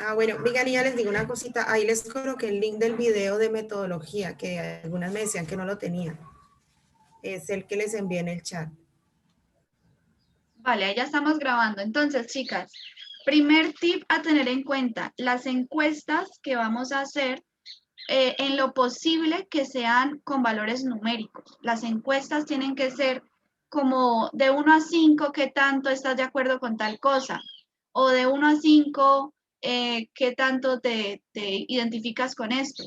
Ah, bueno, venga, niña, les digo una cosita. Ahí les coloqué el link del video de metodología, que algunas me decían que no lo tenían. Es el que les envié en el chat. Vale, ahí ya estamos grabando. Entonces, chicas, primer tip a tener en cuenta, las encuestas que vamos a hacer, en lo posible que sean con valores numéricos. Las encuestas tienen que ser como de 1 a 5, ¿qué tanto estás de acuerdo con tal cosa? O de 1 a 5, ¿qué tanto te identificas con esto?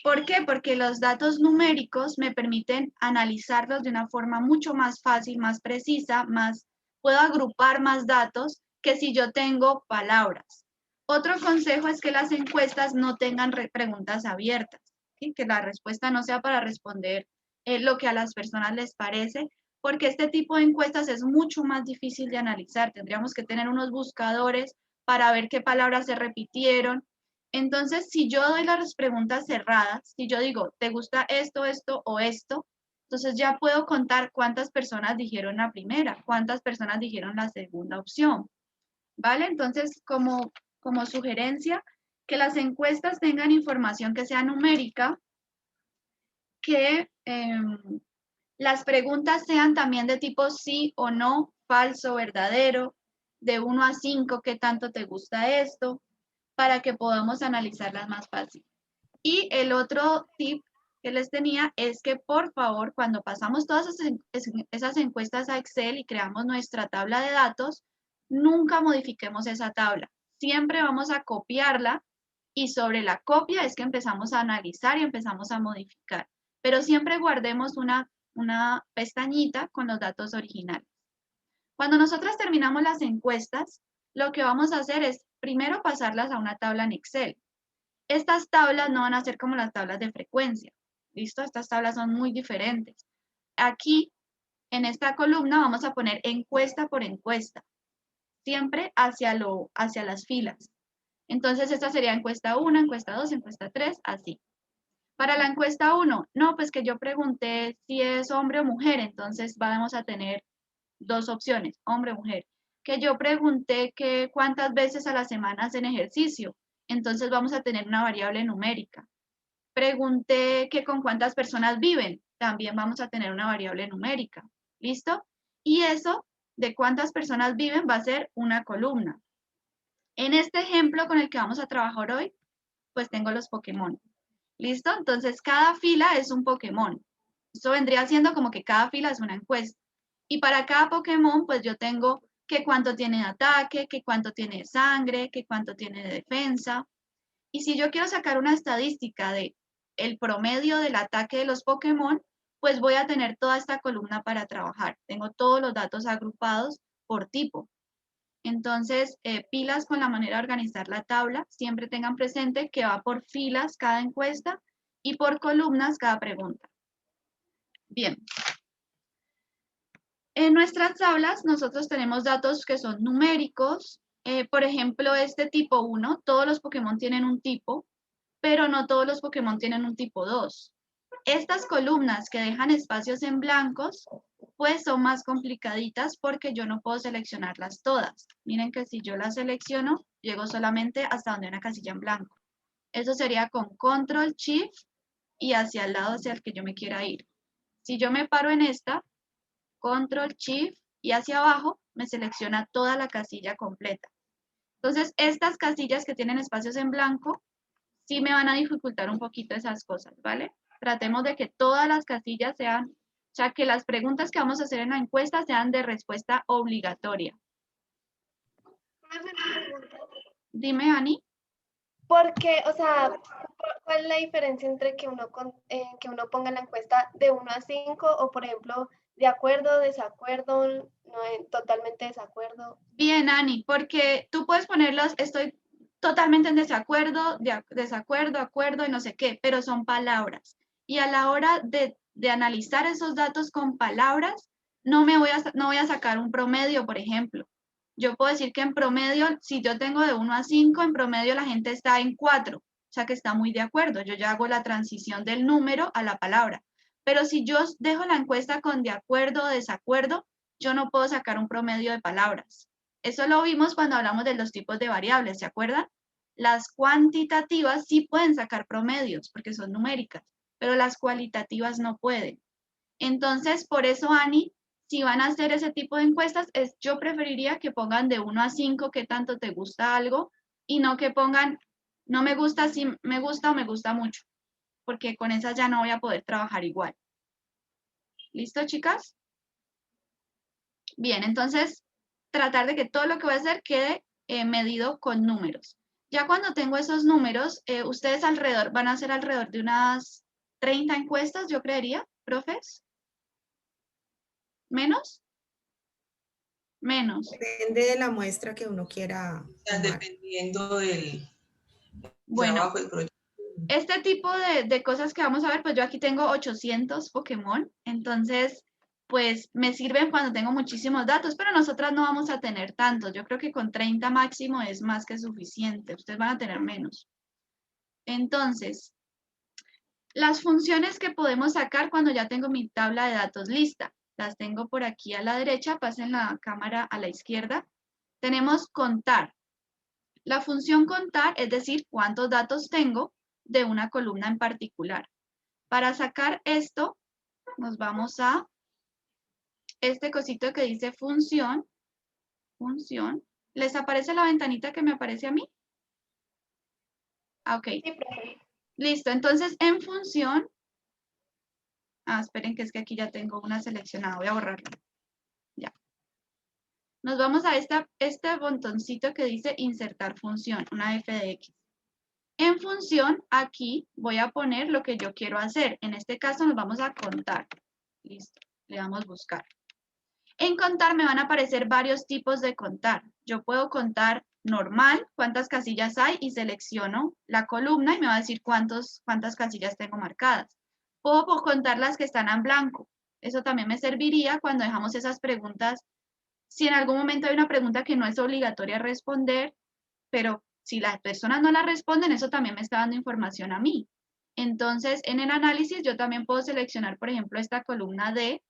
¿Por qué? Porque los datos numéricos me permiten analizarlos de una forma mucho más fácil, más precisa, puedo agrupar más datos que si yo tengo palabras. Otro consejo es que las encuestas no tengan preguntas abiertas, ¿sí? Que la respuesta no sea para responder lo que a las personas les parece, porque este tipo de encuestas es mucho más difícil de analizar. Tendríamos que tener unos buscadores para ver qué palabras se repitieron. Entonces, si yo doy las preguntas cerradas, si yo digo, ¿te gusta esto, esto o esto? Entonces ya puedo contar cuántas personas dijeron la primera, cuántas personas dijeron la segunda opción, ¿vale? Entonces, como sugerencia, que las encuestas tengan información que sea numérica, que las preguntas sean también de tipo sí o no, falso, verdadero, de 1 a 5, ¿qué tanto te gusta esto? Para que podamos analizarlas más fácil. Y el otro tip que les tenía es que por favor, cuando pasamos todas esas encuestas a Excel y creamos nuestra tabla de datos, nunca modifiquemos esa tabla. Siempre vamos a copiarla y sobre la copia es que empezamos a analizar y empezamos a modificar. Pero siempre guardemos una pestañita con los datos originales. Cuando nosotros terminamos las encuestas, lo que vamos a hacer es primero pasarlas a una tabla en Excel. Estas tablas no van a ser como las tablas de frecuencia, ¿listo? Estas tablas son muy diferentes. Aquí, en esta columna, vamos a poner encuesta por encuesta, siempre hacia las filas. Entonces, esta sería encuesta 1, encuesta 2, encuesta 3, así. Para la encuesta 1, no, pues que yo pregunté si es hombre o mujer, entonces vamos a tener dos opciones, hombre o mujer. Que yo pregunté que cuántas veces a la semana hacen ejercicio, entonces vamos a tener una variable numérica. Pregunté que con cuántas personas viven, también vamos a tener una variable numérica. ¿Listo? Y eso de cuántas personas viven va a ser una columna. En este ejemplo con el que vamos a trabajar hoy, pues tengo los Pokémon. ¿Listo? Entonces, cada fila es un Pokémon. Esto vendría siendo como que cada fila es una encuesta. Y para cada Pokémon, pues yo tengo que cuánto tiene de ataque, que cuánto tiene de sangre, que cuánto tiene de defensa. Y si yo quiero sacar una estadística de el promedio del ataque de los Pokémon, pues voy a tener toda esta columna para trabajar. Tengo todos los datos agrupados por tipo. Entonces, pilas con la manera de organizar la tabla. Siempre tengan presente que va por filas cada encuesta y por columnas cada pregunta. Bien. En nuestras tablas nosotros tenemos datos que son numéricos. Por ejemplo, este tipo 1, todos los Pokémon tienen un tipo, pero no todos los Pokémon tienen un tipo 2. Estas columnas que dejan espacios en blancos, pues son más complicaditas porque yo no puedo seleccionarlas todas. Miren que si yo las selecciono, llego solamente hasta donde hay una casilla en blanco. Eso sería con Control Shift y hacia el lado hacia el que yo me quiera ir. Si yo me paro en esta, Control Shift y hacia abajo, me selecciona toda la casilla completa. Entonces, estas casillas que tienen espacios en blanco, sí me van a dificultar un poquito esas cosas, ¿vale? Tratemos de que todas las casillas sean, o sea, que las preguntas que vamos a hacer en la encuesta sean de respuesta obligatoria. Dime, Ani. Porque, o sea, ¿cuál es la diferencia entre que uno ponga en la encuesta de 1 a 5 o, por ejemplo, de acuerdo, desacuerdo, no, totalmente desacuerdo? Bien, Ani, porque tú puedes ponerlos, estoy totalmente en desacuerdo, desacuerdo, acuerdo y no sé qué, pero son palabras. Y a la hora de analizar esos datos con palabras, no voy a sacar un promedio, por ejemplo. Yo puedo decir que en promedio, si yo tengo de 1 a 5, en promedio la gente está en 4, o sea que está muy de acuerdo. Yo ya hago la transición del número a la palabra. Pero si yo dejo la encuesta con de acuerdo o desacuerdo, yo no puedo sacar un promedio de palabras. Eso lo vimos cuando hablamos de los tipos de variables, ¿se acuerdan? Las cuantitativas sí pueden sacar promedios porque son numéricas, pero las cualitativas no pueden. Entonces, por eso, Ani, si van a hacer ese tipo de encuestas, yo preferiría que pongan de 1 a 5 qué tanto te gusta algo y no que pongan no me gusta, si me gusta o me gusta mucho, porque con esas ya no voy a poder trabajar igual. ¿Listo, chicas? Bien, entonces tratar de que todo lo que voy a hacer quede medido con números. Ya cuando tengo esos números, ustedes van a hacer alrededor de unas 30 encuestas, yo creería, profes. ¿Menos? Menos. Depende de la muestra que uno quiera tomar. Dependiendo del Bueno, trabajo, del proyecto. este tipo de cosas que vamos a ver, pues yo aquí tengo 800 Pokémon, entonces pues me sirven cuando tengo muchísimos datos, pero nosotras no vamos a tener tantos. Yo creo que con 30 máximo es más que suficiente. Ustedes van a tener menos. Entonces, las funciones que podemos sacar cuando ya tengo mi tabla de datos lista. Las tengo por aquí a la derecha, pasen la cámara a la izquierda. Tenemos contar. La función contar es decir cuántos datos tengo de una columna en particular. Para sacar esto, nos vamos a este cosito que dice función. ¿Les aparece la ventanita que me aparece a mí? Ah, ok. Sí, profe. Listo, entonces en función, esperen que es que aquí ya tengo una seleccionada, voy a borrarla. Ya. Nos vamos a este botoncito que dice insertar función, una f de x. En función, aquí voy a poner lo que yo quiero hacer. En este caso nos vamos a contar. Listo, le damos buscar. En contar me van a aparecer varios tipos de contar. Yo puedo contar normal, cuántas casillas hay y selecciono la columna y me va a decir cuántas casillas tengo marcadas. Puedo contar las que están en blanco. Eso también me serviría cuando dejamos esas preguntas. Si en algún momento hay una pregunta que no es obligatoria responder, pero si las personas no la responden, eso también me está dando información a mí. Entonces, en el análisis yo también puedo seleccionar, por ejemplo, esta columna D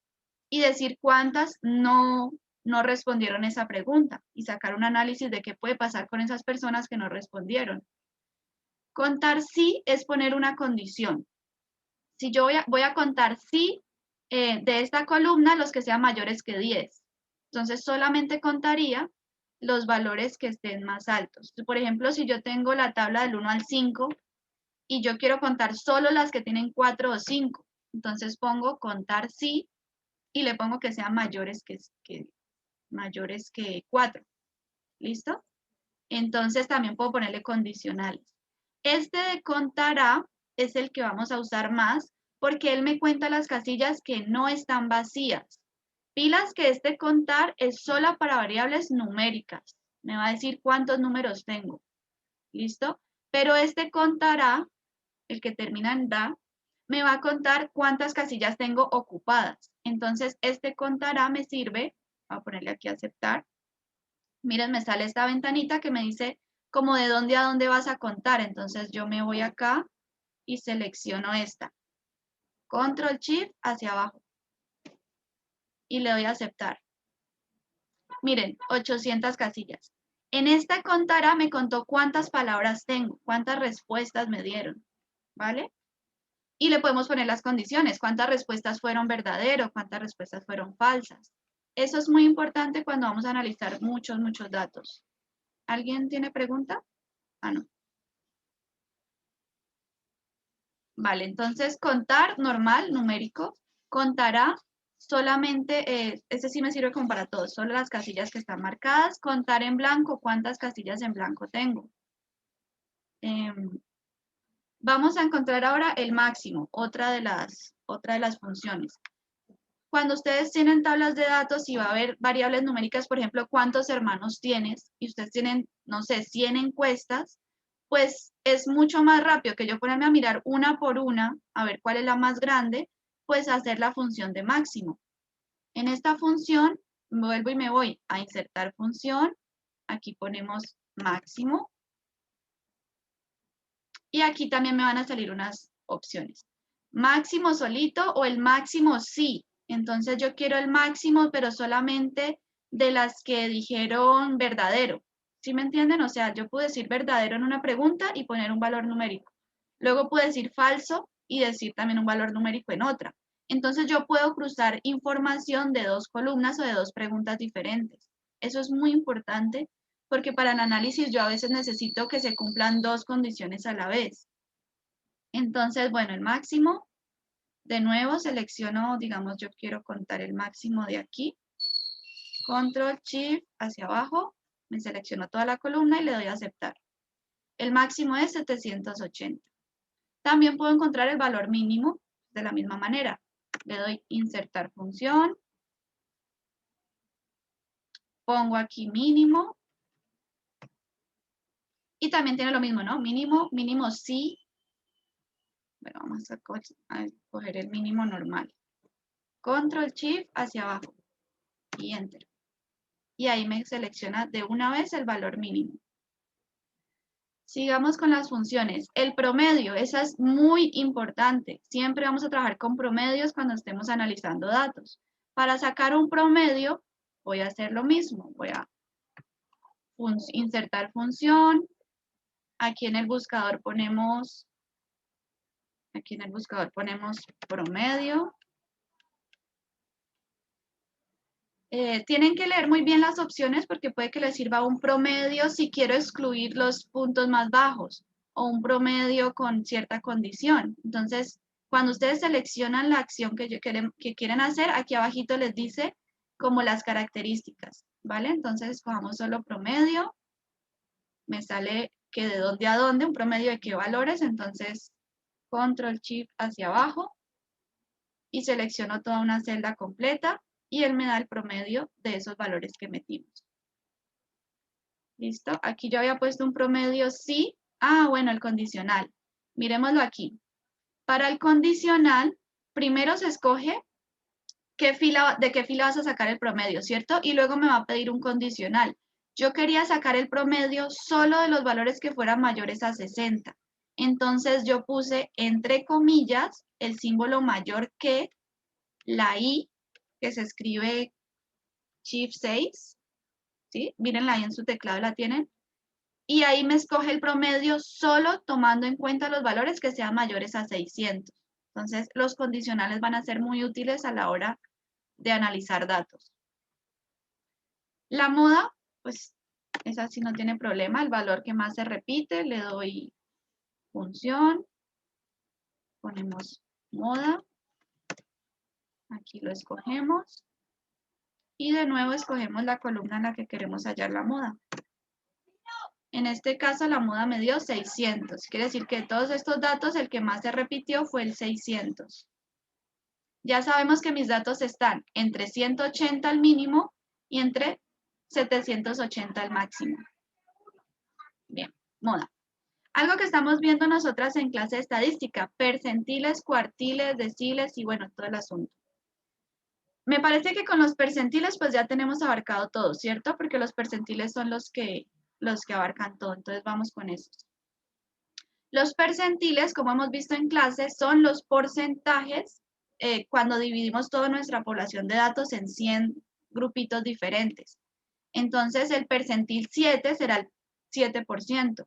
y decir cuántas no respondieron esa pregunta y sacar un análisis de qué puede pasar con esas personas que no respondieron. Contar sí es poner una condición. Si yo voy a contar sí de esta columna los que sean mayores que 10. Entonces solamente contaría los valores que estén más altos. Por ejemplo, si yo tengo la tabla del 1 al 5 y yo quiero contar solo las que tienen 4 o 5, entonces pongo contar sí y le pongo que sean mayores que 4. ¿Listo? Entonces también puedo ponerle condicionales. Este de contará es el que vamos a usar más porque él me cuenta las casillas que no están vacías. Pilas que este contar es solo para variables numéricas. Me va a decir cuántos números tengo. ¿Listo? Pero este contará, el que termina en da, me va a contar cuántas casillas tengo ocupadas. Entonces, este contará me sirve, voy a ponerle aquí a aceptar. Miren, me sale esta ventanita que me dice como de dónde a dónde vas a contar. Entonces, yo me voy acá y selecciono esta. Control Shift hacia abajo. Y le doy a aceptar. Miren, 800 casillas. En esta contará me contó cuántas palabras tengo, cuántas respuestas me dieron, ¿vale? Y le podemos poner las condiciones, cuántas respuestas fueron verdaderas, cuántas respuestas fueron falsas. Eso es muy importante cuando vamos a analizar muchos datos. ¿Alguien tiene pregunta? No. Vale, entonces contar normal, numérico, contará solamente, este sí me sirve como para todos, solo las casillas que están marcadas. Contar en blanco, ¿cuántas casillas en blanco tengo? Vamos a encontrar ahora el máximo, otra de las funciones. Cuando ustedes tienen tablas de datos y va a haber variables numéricas, por ejemplo, ¿cuántos hermanos tienes? Y ustedes tienen, no sé, 100 encuestas, pues es mucho más rápido que yo ponerme a mirar una por una, a ver cuál es la más grande, pues hacer la función de máximo. En esta función, vuelvo y me voy a insertar función, aquí ponemos máximo, y aquí también me van a salir unas opciones. Máximo solito o el máximo sí. Entonces yo quiero el máximo, pero solamente de las que dijeron verdadero. ¿Sí me entienden? O sea, yo puedo decir verdadero en una pregunta y poner un valor numérico. Luego puedo decir falso y decir también un valor numérico en otra. Entonces yo puedo cruzar información de dos columnas o de dos preguntas diferentes. Eso es muy importante porque para el análisis yo a veces necesito que se cumplan dos condiciones a la vez. Entonces, bueno, el máximo, de nuevo selecciono, digamos, yo quiero contar el máximo de aquí. Control Shift hacia abajo, me selecciono toda la columna y le doy a aceptar. El máximo es 780. También puedo encontrar el valor mínimo de la misma manera. Le doy insertar función. Pongo aquí mínimo. Y también tiene lo mismo, ¿no? Mínimo, mínimo sí. Bueno, vamos a coger el mínimo normal. Control Shift hacia abajo. Y Enter. Y ahí me selecciona de una vez el valor mínimo. Sigamos con las funciones. El promedio, esa es muy importante. Siempre vamos a trabajar con promedios cuando estemos analizando datos. Para sacar un promedio, voy a hacer lo mismo. Voy a insertar función. Aquí en el buscador ponemos promedio. Tienen que leer muy bien las opciones porque puede que les sirva un promedio si quiero excluir los puntos más bajos o un promedio con cierta condición. Entonces, cuando ustedes seleccionan la acción que quieren hacer, aquí abajito les dice como las características, ¿vale? Entonces, escojamos solo promedio. Me sale que de dónde a dónde, un promedio de qué valores. Entonces, Control Shift hacia abajo y selecciono toda una celda completa. Y él me da el promedio de esos valores que metimos. ¿Listo? Aquí yo había puesto un promedio sí. Ah, bueno, el condicional. Miremoslo aquí. Para el condicional, primero se escoge de qué fila vas a sacar el promedio, ¿cierto? Y luego me va a pedir un condicional. Yo quería sacar el promedio solo de los valores que fueran mayores a 60. Entonces yo puse entre comillas el símbolo mayor que, la I, que se escribe Shift 6, ¿sí? Mírenla ahí en su teclado, la tienen. Y ahí me escoge el promedio solo tomando en cuenta los valores que sean mayores a 600. Entonces, los condicionales van a ser muy útiles a la hora de analizar datos. La moda, pues, esa sí no tiene problema. El valor que más se repite, le doy función. Ponemos moda. Aquí lo escogemos. Y de nuevo escogemos la columna en la que queremos hallar la moda. En este caso la moda me dio 600. Quiere decir que de todos estos datos el que más se repitió fue el 600. Ya sabemos que mis datos están entre 180 al mínimo y entre 780 al máximo. Bien, moda. Algo que estamos viendo nosotras en clase de estadística, percentiles, cuartiles, deciles y bueno, todo el asunto. Me parece que con los percentiles pues ya tenemos abarcado todo, ¿cierto? Porque los percentiles son los que abarcan todo, entonces vamos con esos. Los percentiles, como hemos visto en clase, son los porcentajes cuando dividimos toda nuestra población de datos en 100 grupitos diferentes. Entonces el percentil 7 será el 7%.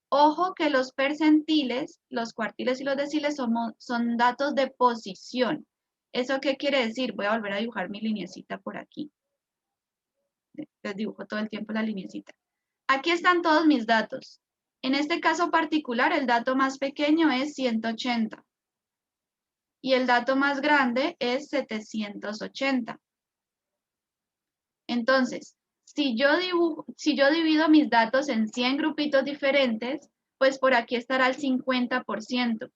Ojo que los percentiles, los cuartiles y los deciles son datos de posición. ¿Eso qué quiere decir? Voy a volver a dibujar mi lineecita por aquí. Les dibujo todo el tiempo la lineecita. Aquí están todos mis datos. En este caso particular, el dato más pequeño es 180. Y el dato más grande es 780. Entonces, si yo divido mis datos en 100 grupitos diferentes, pues por aquí estará el 50%.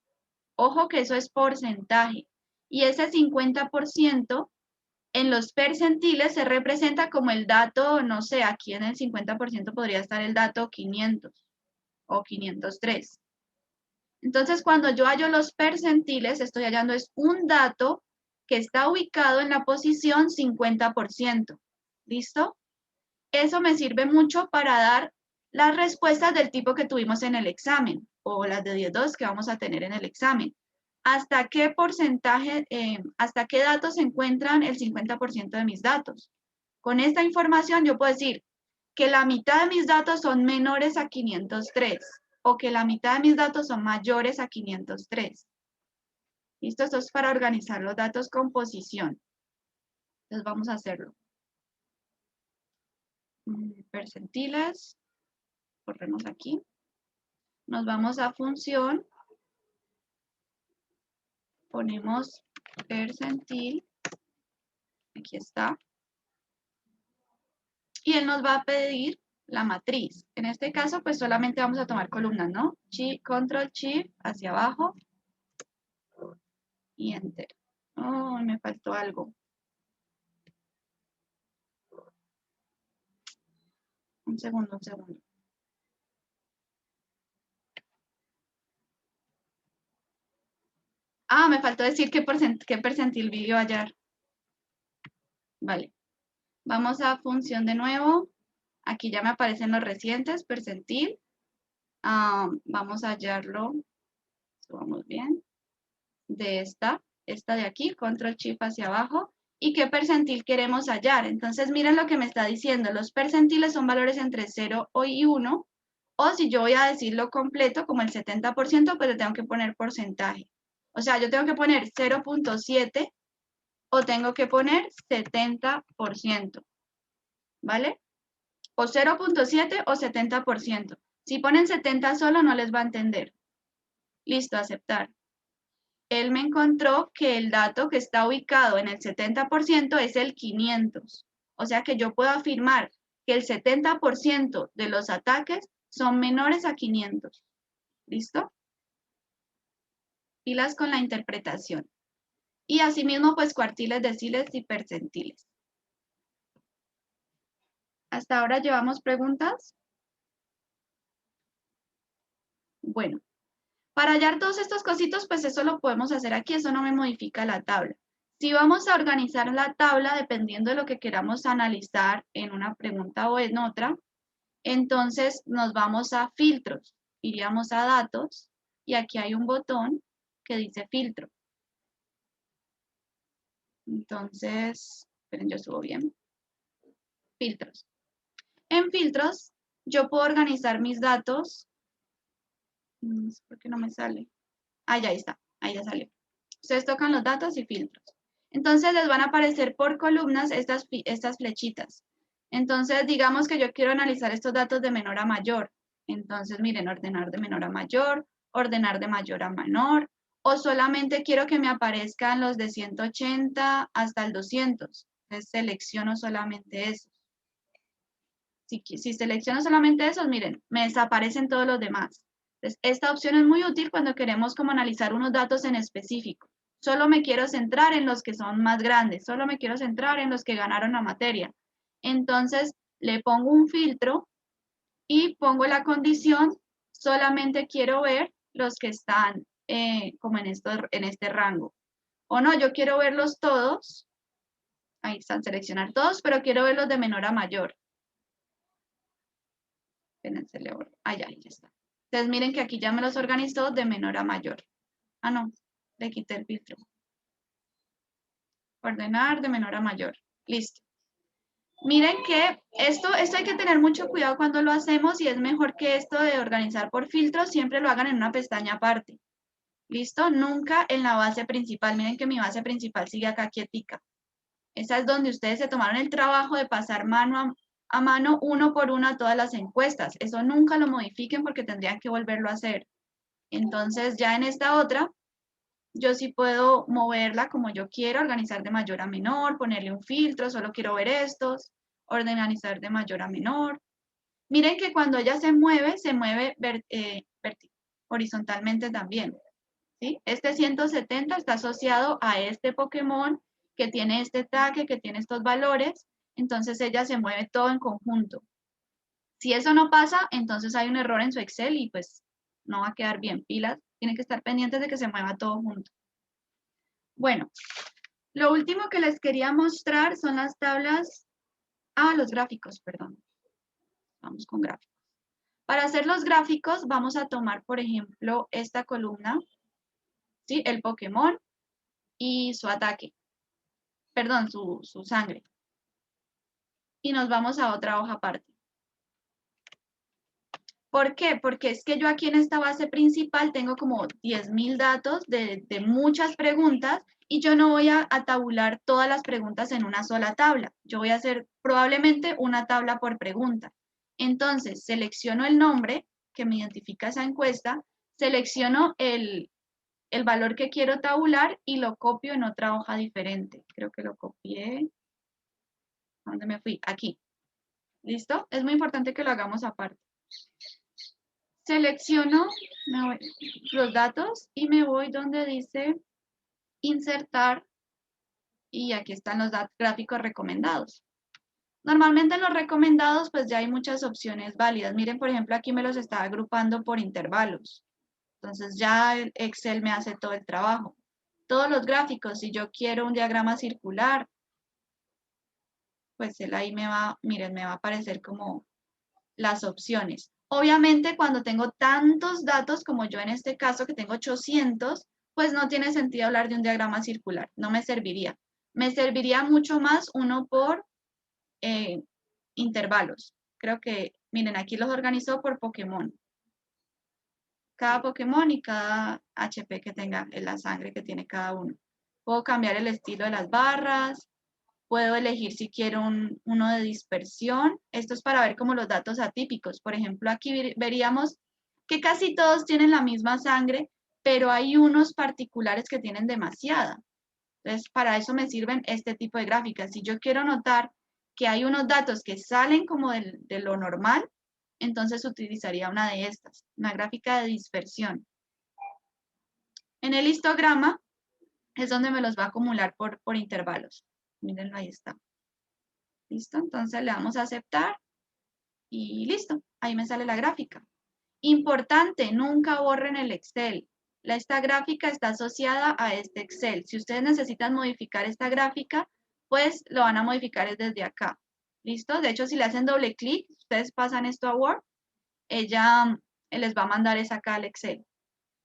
Ojo que eso es porcentaje. Y ese 50% en los percentiles se representa como el dato, no sé, aquí en el 50% podría estar el dato 500 o 503. Entonces, cuando yo hallo los percentiles, estoy hallando es un dato que está ubicado en la posición 50%. ¿Listo? Eso me sirve mucho para dar las respuestas del tipo que tuvimos en el examen o las de 10-2 que vamos a tener en el examen. ¿Hasta qué porcentaje, hasta qué datos se encuentran el 50% de mis datos? Con esta información yo puedo decir que la mitad de mis datos son menores a 503 o que la mitad de mis datos son mayores a 503. ¿Listo? Esto es para organizar los datos con posición. Entonces vamos a hacerlo. Percentiles. Corremos aquí. Nos vamos a función. Ponemos percentil. Aquí está. Y él nos va a pedir la matriz. En este caso, pues solamente vamos a tomar columnas, ¿no? Control Shift hacia abajo. Y Enter. Oh, me faltó algo. Un segundo. Ah, me faltó decir qué percentil vivió hallar. Vale. Vamos a función de nuevo. Aquí ya me aparecen los recientes, percentil. Vamos a hallarlo. Subamos bien. De esta de aquí, control shift hacia abajo. ¿Y qué percentil queremos hallar? Entonces miren lo que me está diciendo. Los percentiles son valores entre 0 y 1. O si yo voy a decirlo completo, como el 70%, pues le tengo que poner porcentaje. O sea, yo tengo que poner 0.7 o tengo que poner 70%. ¿Vale? O 0.7 o 70%. Si ponen 70 solo, no les va a entender. Listo, aceptar. Él me encontró que el dato que está ubicado en el 70% es el 500. O sea que yo puedo afirmar que el 70% de los ataques son menores a 500. ¿Listo? Pilas con la interpretación. Y asimismo, pues cuartiles, deciles y percentiles. ¿Hasta ahora llevamos preguntas? Bueno. Para hallar todos estos cositos, pues eso lo podemos hacer aquí, eso no me modifica la tabla. Si vamos a organizar la tabla, dependiendo de lo que queramos analizar en una pregunta o en otra, entonces nos vamos a filtros, iríamos a datos, y aquí hay un botón que dice filtro. Entonces, esperen, yo subo bien. Filtros. En filtros, yo puedo organizar mis datos. No sé por qué no me sale. Ah, ya está, ahí ya salió. Ustedes tocan los datos y filtros. Entonces les van a aparecer por columnas estas flechitas. Entonces digamos que yo quiero analizar estos datos de menor a mayor. Entonces miren, ordenar de menor a mayor, ordenar de mayor a menor, o solamente quiero que me aparezcan los de 180 hasta el 200. Entonces selecciono solamente esos. Si selecciono solamente esos, miren, me desaparecen todos los demás. Entonces, esta opción es muy útil cuando queremos como analizar unos datos en específico. Solo me quiero centrar en los que son más grandes, solo me quiero centrar en los que ganaron la materia. Entonces, le pongo un filtro y pongo la condición, solamente quiero ver los que están como en este rango. O no, yo quiero verlos todos, ahí están, seleccionar todos, pero quiero verlos de menor a mayor. Ya está. Entonces miren que aquí ya me los organizó de menor a mayor. Ah, no, le quité el filtro. Ordenar de menor a mayor. Listo. Miren que esto hay que tener mucho cuidado cuando lo hacemos y es mejor que esto de organizar por filtros siempre lo hagan en una pestaña aparte. ¿Listo? Nunca en la base principal. Miren que mi base principal sigue acá quietica. Esa es donde ustedes se tomaron el trabajo de pasar mano a mano, uno por uno, a todas las encuestas. Eso nunca lo modifiquen porque tendrían que volverlo a hacer. Entonces, ya en esta otra, yo sí puedo moverla como yo quiero, organizar de mayor a menor, ponerle un filtro, solo quiero ver estos, organizar de mayor a menor. Miren que cuando ella se mueve horizontalmente también. ¿Sí? Este 170 está asociado a este Pokémon que tiene este tag, que tiene estos valores, entonces ella se mueve todo en conjunto. Si eso no pasa, entonces hay un error en su Excel y pues no va a quedar bien. Pilas, tienen que estar pendientes de que se mueva todo junto. Bueno, lo último que les quería mostrar son las tablas, los gráficos, perdón. Vamos con gráficos. Para hacer los gráficos vamos a tomar, por ejemplo, esta columna, ¿sí? El Pokémon y su ataque. Perdón, su sangre. Y nos vamos a otra hoja aparte. ¿Por qué? Porque es que yo aquí en esta base principal tengo como 10.000 datos de muchas preguntas y yo no voy a tabular todas las preguntas en una sola tabla. Yo voy a hacer probablemente una tabla por pregunta. Entonces, selecciono el nombre que me identifica esa encuesta, selecciono el valor que quiero tabular y lo copio en otra hoja diferente. Creo que lo copié. ¿A dónde me fui? Aquí. ¿Listo? Es muy importante que lo hagamos aparte. Selecciono los datos y me voy donde dice insertar y aquí están los gráficos recomendados. Normalmente en los recomendados pues ya hay muchas opciones válidas. Miren, por ejemplo, aquí me los está agrupando por intervalos. Entonces ya el Excel me hace todo el trabajo. Todos los gráficos, si yo quiero un diagrama circular, pues él ahí me va, miren, me va a aparecer como las opciones. Obviamente, cuando tengo tantos datos como yo en este caso, que tengo 800, pues no tiene sentido hablar de un diagrama circular, no me serviría. Me serviría mucho más uno por intervalos. Creo que, miren, aquí los organizo por Pokémon. Cada Pokémon y cada HP que tenga en la sangre que tiene cada uno. Puedo cambiar el estilo de las barras, puedo elegir si quiero uno de dispersión. Esto es para ver como los datos atípicos. Por ejemplo, aquí veríamos que casi todos tienen la misma sangre, pero hay unos particulares que tienen demasiada. Entonces, para eso me sirven este tipo de gráficas. Si yo quiero notar que hay unos datos que salen como de lo normal, entonces utilizaría una de estas, una gráfica de dispersión. En el histograma es donde me los va a acumular por intervalos. Mírenlo, ahí está. ¿Listo? Entonces le damos a aceptar y listo. Ahí me sale la gráfica. Importante, nunca borren el Excel. Esta gráfica está asociada a este Excel. Si ustedes necesitan modificar esta gráfica, pues lo van a modificar desde acá. ¿Listo? De hecho, si le hacen doble clic, ustedes pasan esto a Word, ella les va a mandar esa acá al Excel.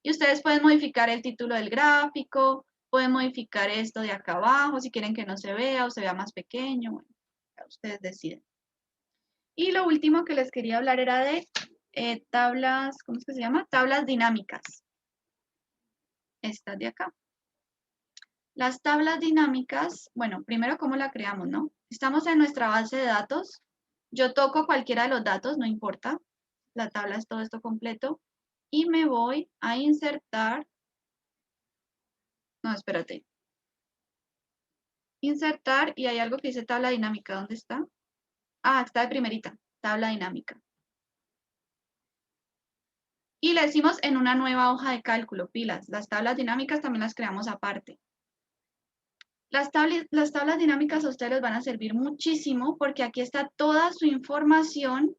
Y ustedes pueden modificar el título del gráfico, pueden modificar esto de acá abajo, si quieren que no se vea o se vea más pequeño. Bueno, ustedes deciden. Y lo último que les quería hablar era de tablas, ¿cómo es que se llama? Tablas dinámicas. Estas de acá. Las tablas dinámicas, bueno, primero, ¿cómo la creamos, no? Estamos en nuestra base de datos. Yo toco cualquiera de los datos, no importa. La tabla es todo esto completo. Y me voy a insertar. No, espérate. Insertar y hay algo que dice tabla dinámica. ¿Dónde está? Ah, está de primerita. Tabla dinámica. Y le decimos en una nueva hoja de cálculo, pilas. Las tablas dinámicas también las creamos aparte. Las tablas dinámicas a ustedes les van a servir muchísimo porque aquí está toda su información,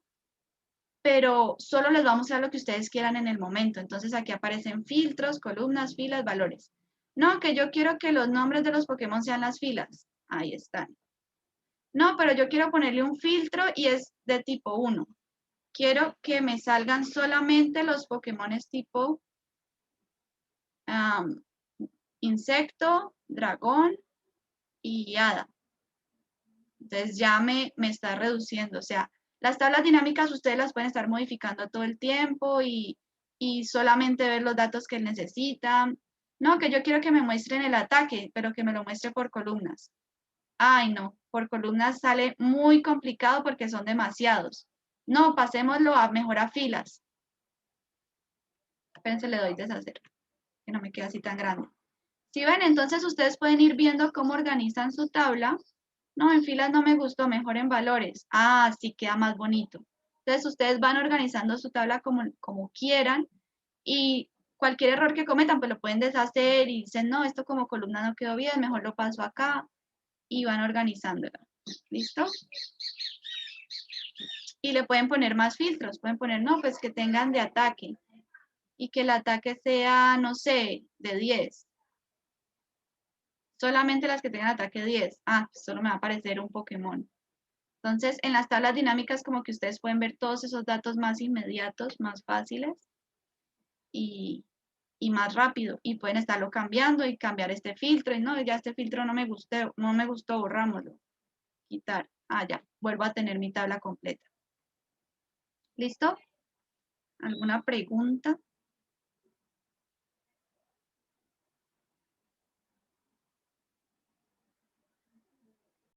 pero solo les vamos a dar lo que ustedes quieran en el momento. Entonces aquí aparecen filtros, columnas, filas, valores. No, que yo quiero que los nombres de los Pokémon sean las filas. Ahí están. No, pero yo quiero ponerle un filtro y es de tipo 1. Quiero que me salgan solamente los Pokémon tipo insecto, dragón y hada. Entonces ya me está reduciendo. O sea, las tablas dinámicas ustedes las pueden estar modificando todo el tiempo y solamente ver los datos que necesitan. No, que yo quiero que me muestren el ataque, pero que me lo muestre por columnas. Ay, no, por columnas sale muy complicado porque son demasiados. No, pasémoslo a mejor a filas. Espérense, le doy deshacer, que no me quede así tan grande. Si ven, entonces ustedes pueden ir viendo cómo organizan su tabla. No, en filas no me gustó, mejor en valores. Ah, sí queda más bonito. Entonces ustedes van organizando su tabla como quieran y cualquier error que cometan, pues lo pueden deshacer y dicen, no, esto como columna no quedó bien, mejor lo paso acá y van organizándola. ¿Listo? Y le pueden poner más filtros, pueden poner, no, pues que tengan de ataque y que el ataque sea, no sé, de 10. Solamente las que tengan ataque 10. Ah, pues solo me va a aparecer un Pokémon. Entonces, en las tablas dinámicas como que ustedes pueden ver todos esos datos más inmediatos, más fáciles y más rápido. Y pueden estarlo cambiando y cambiar este filtro. Y no, ya este filtro no me gustó, borrámoslo. Quitar. Ah, ya, vuelvo a tener mi tabla completa. ¿Listo? ¿Alguna pregunta?